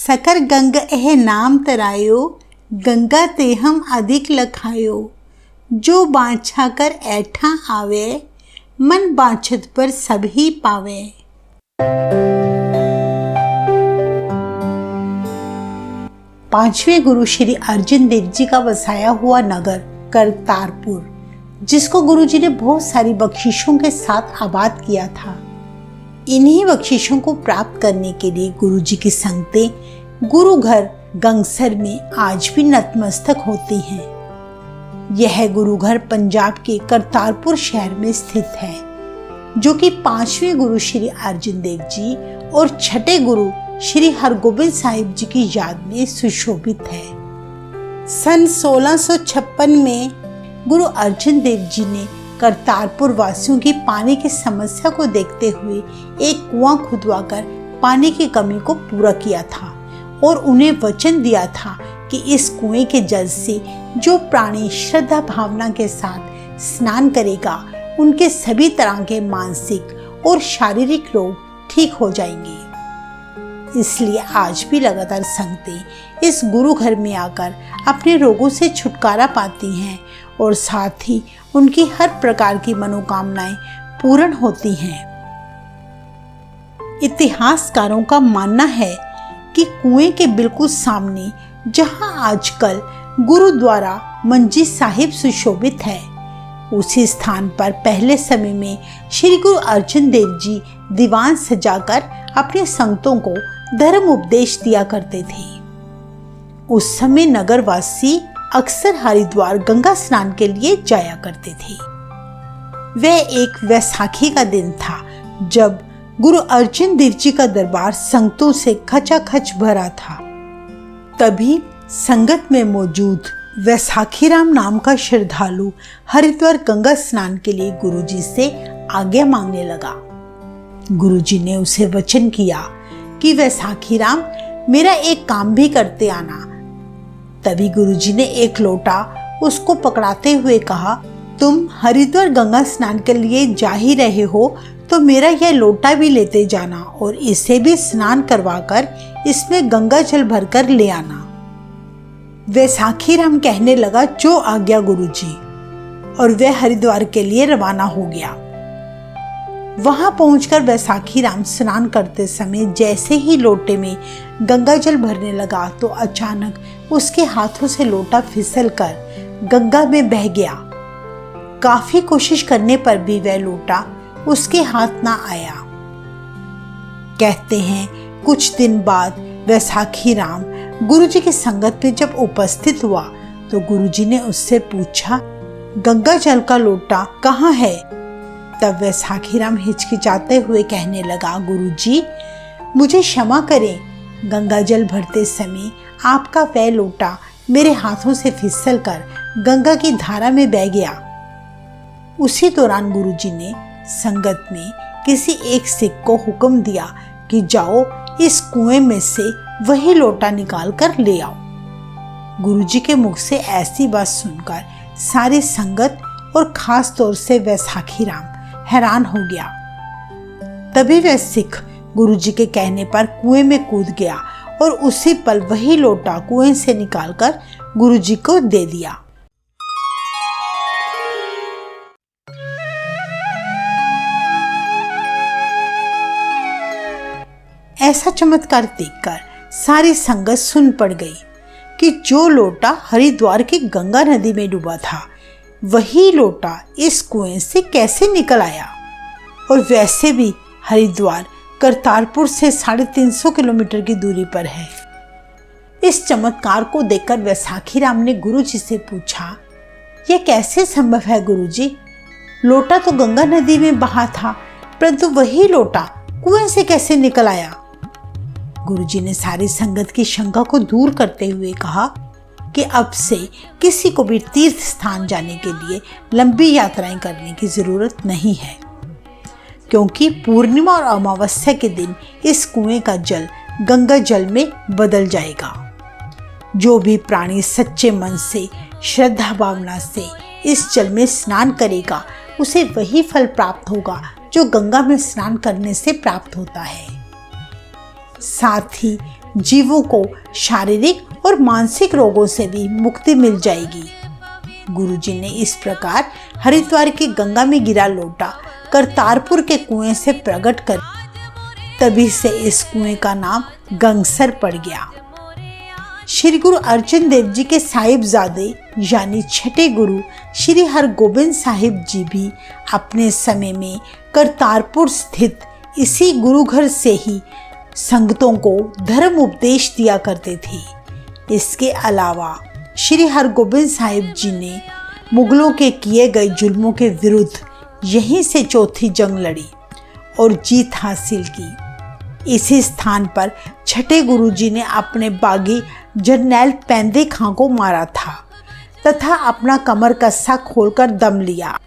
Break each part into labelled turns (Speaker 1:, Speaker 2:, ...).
Speaker 1: Sucker गंग एह नाम तरायो, गंगा ते हम अधिक लखायो। जो बांछा कर ऐठा आवे, मन बांछत पर सभी पावे। पांचवें गुरु श्री अर्जुन देव जी का बसाया हुआ नगर करतारपुर, जिसको गुरु जी ने बहुत सारी बख्शिशों के साथ आबाद किया था। इन्हीं बख्शिशों को प्राप्त करने के लिए गुरु जी की संगतें गुरु घर गंगसर में आज भी नतमस्तक होती हैं। यह गुरु घर पंजाब के करतारपुर शहर में स्थित है, जो कि पांचवें गुरु श्री अर्जुन देव जी और छठे गुरु श्री हरगोबिंद साहिब जी की याद में सुशोभित है। सन 1656 में गुरु अर्जुन देव जी ने करतारपुर वासियों की पानी की समस्या को देखते हुए एक कुआं खुदवाकर पानी की कमी को पूरा किया था और उन्हें वचन दिया था कि इस कुएं के जल से जो प्राणी श्रद्धा भावना के साथ स्नान करेगा, उनके सभी तरह के मानसिक और शारीरिक रोग ठीक हो जाएंगे। इसलिए आज भी लगातार संगतें इस गुरु घर में आकर अपने रोगों से छुटकारा पाती हैं और साथ ही उनकी हर प्रकार की मनोकामनाएं पूर्ण होती हैं। इतिहासकारों का मानना है कि कुएं के बिल्कुल सामने, जहां आजकल गुरुद्वारा मंजी साहिब सुशोभित है, उसी स्थान पर पहले समय में श्री गुरु अर्जुन देव जी दीवान सजाकर अपने संगतों को धर्म उपदेश दिया करते थे। उस समय नगरवासी अक्सर हरिद्वार गंगा स्नान के लिए जाया करते थे। वह एक वैसाखी का दिन था जब गुरु अर्जुन देव जी का दरबार संगतों से खचाखच भरा था। तभी संगत में मौजूद वैसाखी राम नाम का श्रद्धालु हरिद्वार गंगा स्नान के लिए गुरुजी से आज्ञा मांगने लगा। गुरुजी ने उसे वचन किया कि वैसाखी राम, मेरा एक काम भी करते आना। तभी गुरुजी ने एक लोटा उसको पकड़ाते हुए कहा, तुम हरिद्वार गंगा स्नान के लिए जा ही रहे हो तो मेरा यह लोटा भी लेते जाना और इसे भी स्नान करवाकर इसमें गंगा जल भरकर ले आना। वैसाखी राम कहने लगा, जो आज्ञा गुरुजी, और वह हरिद्वार के लिए रवाना हो गया। वहां पहुंचकर वैसाखी राम स्नान करते समय जैसे ही लोटे में गंगा जल भरने लगा तो अचानक उसके हाथों से लोटा फिसलकर गंगा में बह गया। काफी कोशिश करने पर भी वह लोटा उसके हाथ ना आया। कहते हैं कुछ दिन बाद वैसाखी राम गुरुजी की संगत में जब उपस्थित हुआ तो गुरुजी ने उससे पूछा, गंगा जल का लोटा कहाँ है? तब वैसाखी राम हिचकिचाते हुए कहने लगा, गुरुजी मुझे क्षमा करें, गंगा जल भरते समय आपका वह लोटा मेरे हाथों से फिसलकर गंगा की धारा में बह गया। उसी दौरान गुरुजी ने संगत में किसी एक सिख को हुक्म दिया कि जाओ इस कुएं में से वही लोटा निकाल कर ले आओ। गुरुजी के मुख से ऐसी बात सुनकर सारी संगत और खास तौर से वैसाखी राम हैरान हो गया। तभी वह सिख गुरुजी के कहने पर कुएं में कूद गया और उसी पल वही लोटा कुएं से निकालकर गुरुजी को दे दिया। ऐसा चमत्कार देखकर सारी संगत सुन पड़ गई कि जो लोटा हरिद्वार की गंगा नदी में डूबा था, वही लोटा इस कुएं से कैसे निकल आया। और वैसे भी हरिद्वार करतारपुर से 350 किलोमीटर की दूरी पर है। इस चमत्कार को देखकर वैसाखी राम ने गुरुजी से पूछा, यह कैसे संभव है गुरुजी? लोटा तो गंगा नदी में बहा था, परंतु वही लोटा कुएं से कैसे निकल आया? गुरुजी ने सारी संगत की शंका को दूर करते हुए कहा कि अब से किसी को भी तीर्थ स्थान जाने के लिए लंबी यात्राएं करने की जरूरत नहीं है, क्योंकि पूर्णिमा और अमावस्या के दिन इस कुएं का जल गंगा जल में बदल जाएगा। जो भी प्राणी सच्चे मन से श्रद्धा भावना से इस जल में स्नान करेगा, उसे वही फल प्राप्त होगा जो गंगा में स्नान करने से प्राप्त होता है। साथ ही जीवों को शारीरिक और मानसिक रोगों से भी मुक्ति मिल जाएगी। गुरुजी ने इस प्रकार हरिद्वार की गंगा में गिरा लोटा करतारपुर के कुएं से प्रकट कर, तभी से इस कुएं का नाम गंगसर पड़ गया। श्री गुरु अर्जन देव जी के साहिबजादे यानी छठे गुरु श्री हरगोबिंद साहिब जी भी अपने समय में करतारपुर स्थित इसी गुरु घर से ही संगतों को धर्म उपदेश दिया करते थे। इसके अलावा श्री हरगोबिंद साहिब जी ने मुगलों के किए गए जुल्मों के विरुद्ध यहीं से चौथी जंग लड़ी और जीत हासिल की। इसी स्थान पर छठे गुरुजी ने अपने बागी जरनैल पेंदे खां को मारा था तथा अपना कमर कस्सा खोलकर दम लिया।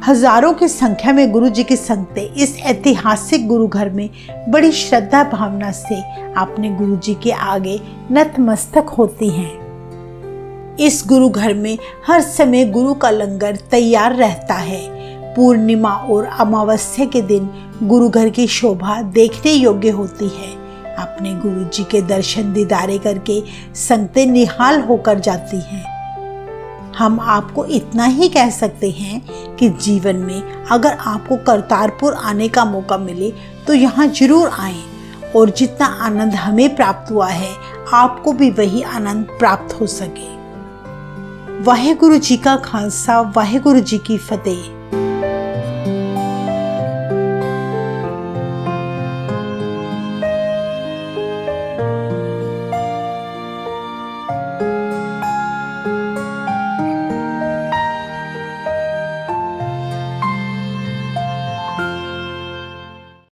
Speaker 1: हजारों की संख्या में गुरुजी की संगतें इस ऐतिहासिक गुरु घर में बड़ी श्रद्धा भावना से अपने गुरुजी के आगे नतमस्तक होती हैं। इस गुरु घर में हर समय गुरु का लंगर तैयार रहता है। पूर्णिमा और अमावस्या के दिन गुरु घर की शोभा देखने योग्य होती है। अपने गुरु जी के दर्शन दीदारे करके संगतें निहाल होकर जाती हैं। हम आपको इतना ही कह सकते हैं कि जीवन में अगर आपको करतारपुर आने का मौका मिले तो यहाँ जरूर आएं और जितना आनंद हमें प्राप्त हुआ है आपको भी वही आनंद प्राप्त हो सके। वाहेगुरु जी का खालसा, वाहेगुरु जी की फतेह।